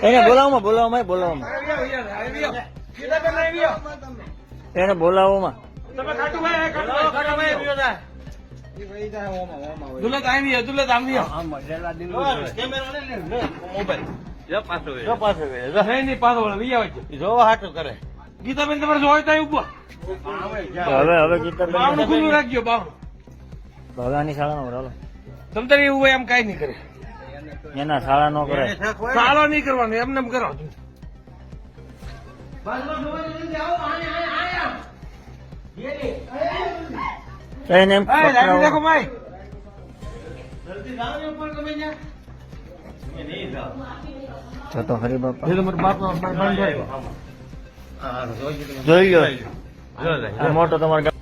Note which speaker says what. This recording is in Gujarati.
Speaker 1: એને બોલાવવામાં એને બોલાવવામાં
Speaker 2: દુલત આવી દુલત આવી પાછો
Speaker 1: જોવા હાટું કરે
Speaker 2: ગીતાબેન તમારે જોઈ ત્યાં ઉભો
Speaker 1: હવે
Speaker 2: બાવણું ખુલ્લું રાખજો બાવણું
Speaker 1: ભગાની શાળા નો ચાલો
Speaker 2: તમ તારે એવું હોય એમ કઈ નહીં કરે
Speaker 1: એના શાળા નો કરે
Speaker 2: સારો નહીં કરવાનું એમને એમ કરો
Speaker 1: એને એમ
Speaker 2: દેખો ભાઈ
Speaker 1: જતો હરી બાપા
Speaker 2: બાપ
Speaker 1: જોઈ લો આ મોટો તમારે